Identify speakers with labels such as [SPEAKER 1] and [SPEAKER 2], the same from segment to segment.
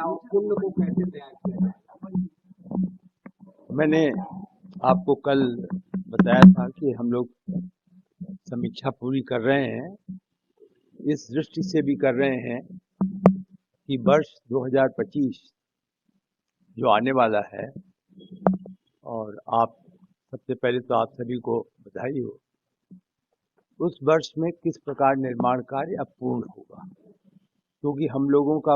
[SPEAKER 1] कुंभ को कैसे तैयार किया जाएगा?
[SPEAKER 2] मैंने आपको कल बताया था कि हम लोग समीक्षा पूरी कर रहे हैं। इस दृष्टि से भी कर रहे हैं कि वर्ष 2025 जो आने वाला है, और आप सबसे पहले तो आप सभी को बधाई हो, उस वर्ष में किस प्रकार निर्माण कार्य अब पूर्ण होगा। क्योंकि हम लोगों का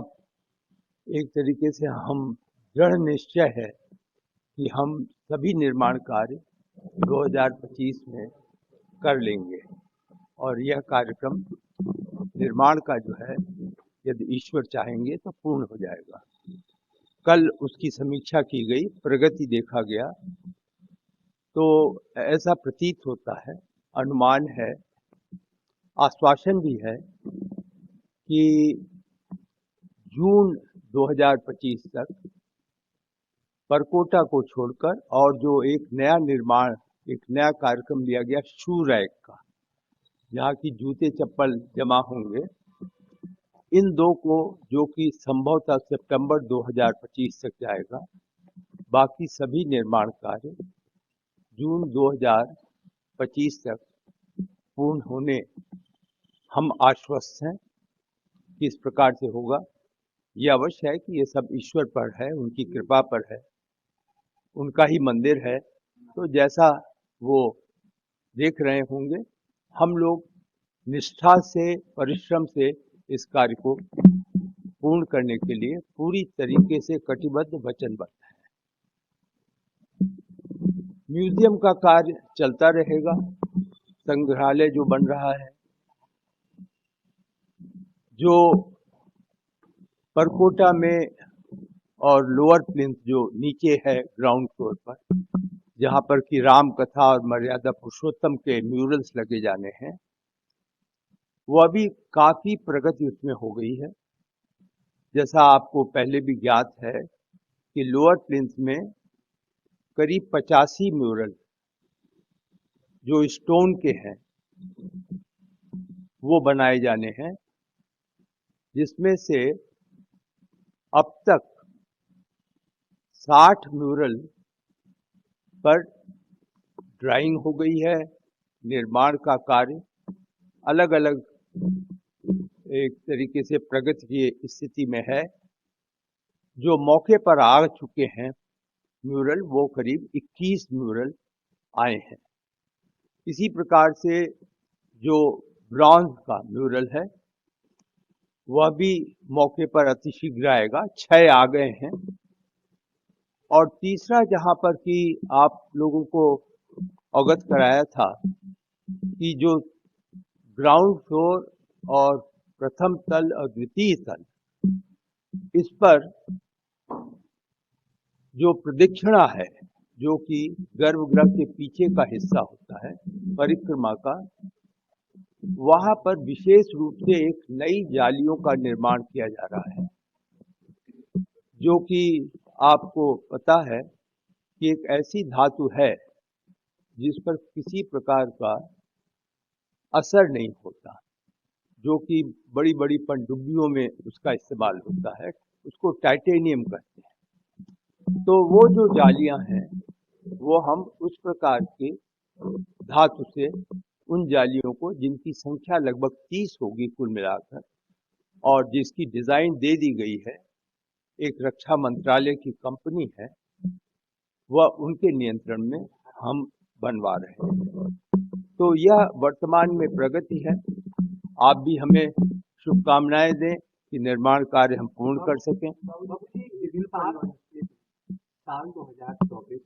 [SPEAKER 2] एक तरीके से हम दृढ़ निश्चय है कि हम सभी निर्माण कार्य 2025 में कर लेंगे, और यह कार्यक्रम निर्माण का जो है, यदि ईश्वर चाहेंगे तो पूर्ण हो जाएगा। कल उसकी समीक्षा की गई, प्रगति देखा गया, तो ऐसा प्रतीत होता है, अनुमान है, आश्वासन भी है कि जून 2025 तक परकोटा को छोड़कर और जो एक नया निर्माण, एक नया कार्यक्रम लिया गया शू रैक का, जहाँ की जूते चप्पल जमा होंगे, इन दो को, जो कि संभवतः सितंबर 2025 तक जाएगा, बाकी सभी निर्माण कार्य जून 2025 तक पूर्ण होने हम आश्वस्त हैं कि इस प्रकार से होगा। यह अवश्य है कि ये सब ईश्वर पर है, उनकी कृपा पर है, उनका ही मंदिर है, तो जैसा वो देख रहे होंगे, हम लोग निष्ठा से, परिश्रम से इस कार्य को पूर्ण करने के लिए पूरी तरीके से कटिबद्ध, वचनबद्ध है। म्यूजियम का कार्य चलता रहेगा, संग्रहालय जो बन रहा है, जो परकोटा में और लोअर प्लिंथ जो नीचे है ग्राउंड फ्लोर पर, जहां पर कि राम कथा और मर्यादा पुरुषोत्तम के म्यूरल्स लगे जाने हैं, वो अभी काफी प्रगति उसमें हो गई है। जैसा आपको पहले भी ज्ञात है कि लोअर प्लिंथ में करीब 85 म्यूरल जो स्टोन के हैं वो बनाए जाने हैं, जिसमें से अब तक 60 म्यूरल पर ड्राइंग हो गई है। निर्माण का कार्य अलग अलग एक तरीके से प्रगति की स्थिति में है। जो मौके पर आ चुके हैं म्यूरल, वो करीब 21 म्यूरल आए हैं। इसी प्रकार से जो ब्रॉन्ज का म्यूरल है, वह भी मौके पर अतिशीघ्र आएगा, 6 आ गए हैं। और तीसरा, जहां पर कि आप लोगों को अवगत कराया था कि जो ग्राउंड फ्लोर और प्रथम तल और द्वितीय तल, इस पर जो प्रदक्षिणा है, जो कि गर्भगृह के पीछे का हिस्सा होता है परिक्रमा का, वहां पर विशेष रूप से एक नई जालियों का निर्माण किया जा रहा है, जो कि आपको पता है कि एक ऐसी धातु है जिस पर किसी प्रकार का असर नहीं होता, जो कि बड़ी बड़ी पनडुब्बियों में उसका इस्तेमाल होता है, उसको टाइटेनियम कहते हैं। तो वो जो जालियां हैं, वो हम उस प्रकार के धातु से उन जालियों को, जिनकी संख्या लगभग 30 होगी कुल मिलाकर, और जिसकी डिजाइन दे दी गई है, एक रक्षा मंत्रालय की कंपनी है, वह उनके नियंत्रण में हम बनवा रहे हैं। तो यह वर्तमान में प्रगति है। आप भी हमें शुभकामनाएं दें कि निर्माण कार्य हम पूर्ण कर सकें।
[SPEAKER 1] साल 2024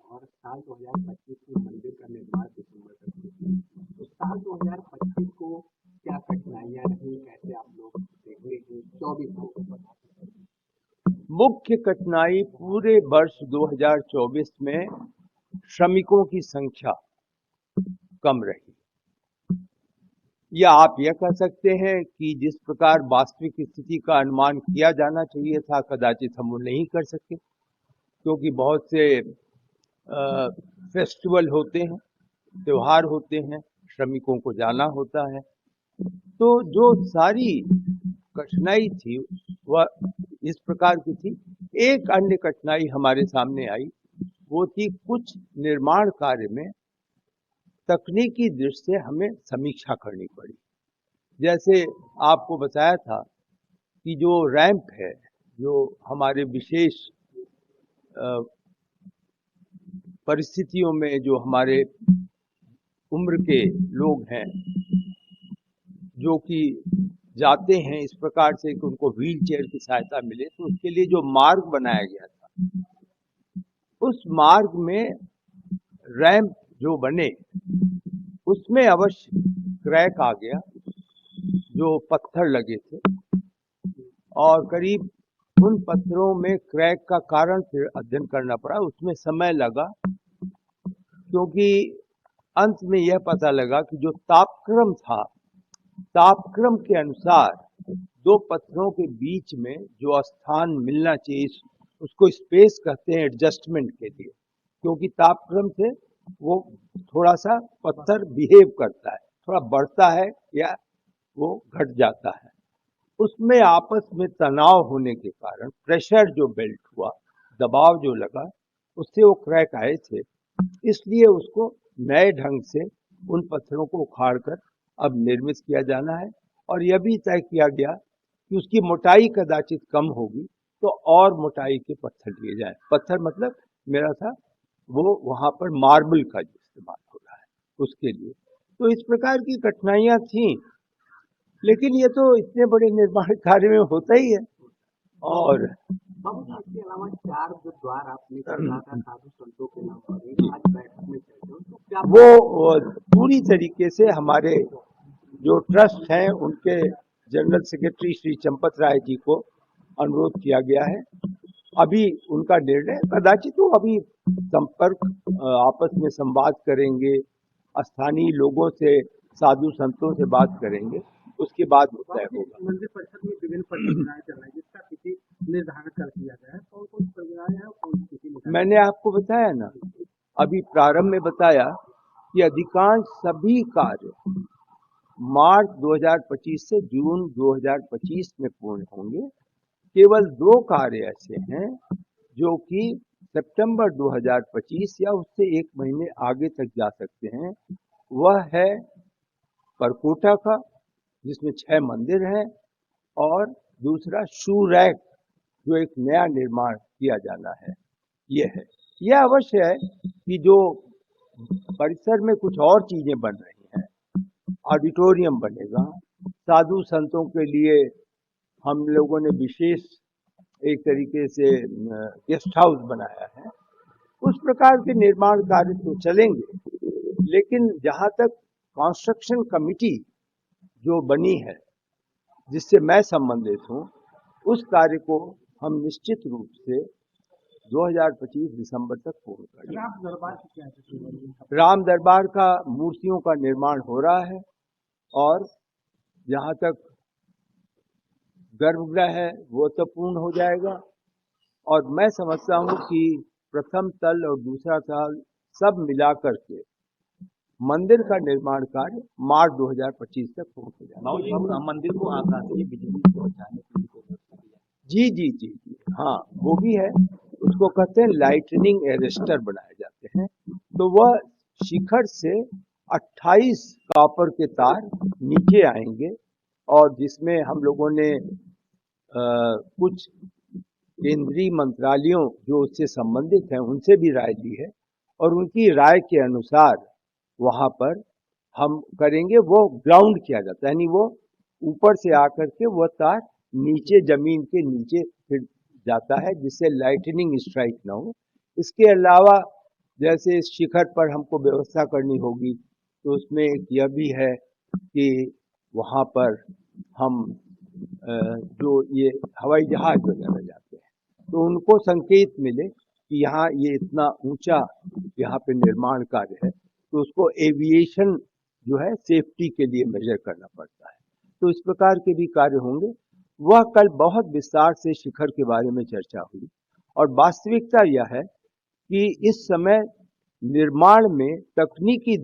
[SPEAKER 1] और साल 2025 में मंदिर का निर्माण दिसंबर तक, तो साल 2025 को क्या कठिनाइयां रही, कैसे आप लोग देखते हैं 24 को?
[SPEAKER 2] मुख्य कठिनाई पूरे वर्ष 2024 में श्रमिकों की संख्या कम रही, या आप यह कह सकते हैं कि जिस प्रकार वास्तविक स्थिति का अनुमान किया जाना चाहिए था, कदाचित हम वो नहीं कर सके, क्योंकि बहुत से फेस्टिवल होते हैं, त्योहार होते हैं, श्रमिकों को जाना होता है। तो जो सारी कठिनाई थी, वह इस प्रकार की थी। एक अन्य कठिनाई हमारे सामने आई, वो थी कुछ निर्माण कार्य में तकनीकी दृष्टि से हमें समीक्षा करनी पड़ी। जैसे आपको बताया था कि जो रैंप है, जो हमारे विशेष परिस्थितियों में जो हमारे उम्र के लोग हैं जो कि जाते हैं इस प्रकार से कि उनको व्हील चेयर की सहायता मिले, तो उसके लिए जो मार्ग बनाया गया था, उस मार्ग में रैंप जो बने उसमें अवश्य क्रैक आ गया, जो पत्थर लगे थे, और करीब उन पत्थरों में क्रैक का कारण फिर अध्ययन करना पड़ा। उसमें समय लगा, क्योंकि अंत में यह पता लगा कि जो तापक्रम था, तापक्रम के अनुसार दो पत्थरों के बीच में जो स्थान मिलना चाहिए, उसको स्पेस कहते हैं एडजस्टमेंट के लिए, क्योंकि तापक्रम से वो थोड़ा सा पत्थर बिहेव करता है, थोड़ा बढ़ता है या वो घट जाता है। उसमें आपस में तनाव होने के कारण प्रेशर जो बिल्ट हुआ, दबाव जो लगा, उससे वो क्रैक आए थे। इसलिए उसको नए ढंग से उन पत्थरों को उखाड़कर अब निर्मित किया जाना है, और यह भी तय किया गया कि उसकी मोटाई कदाचित कम होगी तो और मोटाई के पत्थर लिए जाएं। पत्थर मतलब मेरा था वो वहां पर मार्बल का जो इस्तेमाल हो रहा है उसके लिए। तो इस प्रकार की कठिनाइयां थीं, लेकिन ये तो इतने बड़े निर्माण कार्य में होता ही है। और
[SPEAKER 1] इसके अलावा 4 जो द्वार आपने कहा था साधु संतों के नाम पर आज बैठक में चर्चा, तो क्या
[SPEAKER 2] वो पूरी तरीके से हमारे जो ट्रस्ट हैं उनके जनरल सेक्रेटरी श्री चंपत राय जी को अनुरोध किया गया है। अभी उनका निर्णय कदाचित वो अभी संपर्क आपस में संवाद करेंगे, स्थानीय लोगों से, साधु संतों से बात करेंगे, उसके बाद तय होगा।
[SPEAKER 1] मंदिर परिषद में विभिन्न परियोजनाएं चल रही है, जिसका तिथि निर्धारण कर दिया गया है, कौन कौन परियोजनाएं हैं और कौन सी तिथि?
[SPEAKER 2] मैंने आपको बताया ना, अभी प्रारंभ में बताया कि अधिकांश सभी कार्य मार्च 2025 से जून 2025 में पूर्ण होंगे। केवल 2 कार्य ऐसे हैं जो कि सितंबर 2025 या उससे 1 महीने आगे तक जा सकते हैं। वह है परकोटा का, जिसमें 6 मंदिर हैं, और दूसरा शू रैक, जो एक नया निर्माण किया जाना है। ये है, यह अवश्य है कि जो परिसर में कुछ और चीजें बन रही हैं, ऑडिटोरियम बनेगा, साधु संतों के लिए हम लोगों ने विशेष एक तरीके से गेस्ट हाउस बनाया है, उस प्रकार के निर्माण कार्य तो चलेंगे। लेकिन जहां तक कंस्ट्रक्शन कमिटी जो बनी है, जिससे मैं संबंधित हूं, उस कार्य को हम निश्चित रूप से 2025 दिसंबर तक पूर्ण करेंगे।
[SPEAKER 1] राम दरबार की क्या है?
[SPEAKER 2] राम दरबार का मूर्तियों का निर्माण हो रहा है, और जहां तक गर्भगृह है वो तो पूर्ण हो जाएगा, और मैं समझता हूं कि प्रथम तल और दूसरा तल सब मिलाकर के मंदिर का निर्माण कार्य मार्च 2025 तक पूर्ण हो जाएगा।
[SPEAKER 1] मंदिर को आकाशीय बिजली पहुंचाने के लिए
[SPEAKER 2] जी जी जी जी, हाँ वो भी है। उसको कहते हैं लाइटनिंग एरेस्टर बनाए जाते हैं। तो वह शिखर से 28 कॉपर के तार नीचे आएंगे, और जिसमें हम लोगों ने कुछ केंद्रीय मंत्रालयों जो उससे संबंधित हैं उनसे भी राय ली है, और उनकी राय के अनुसार वहां पर हम करेंगे। वो ग्राउंड किया जाता है, यानी वो ऊपर से आकर के वह तार नीचे जमीन के नीचे फिर जाता है, जिससे लाइटनिंग स्ट्राइक ना हो। इसके अलावा जैसे इस शिखर पर हमको व्यवस्था करनी होगी, तो उसमें यह भी है कि वहाँ पर हम जो ये हवाई जहाज वगैरह जाते हैं, तो उनको संकेत मिले कि यहाँ ये इतना ऊंचा यहाँ पे निर्माण कार्य है, तो उसको एविएशन जो है सेफ्टी के लिए मेजर करना पड़ता है। तो इस प्रकार के भी कार्य होंगे। वह कल बहुत विस्तार से शिखर के बारे में चर्चा हुई, और वास्तविकता यह है कि इस समय निर्माण में तकनीकी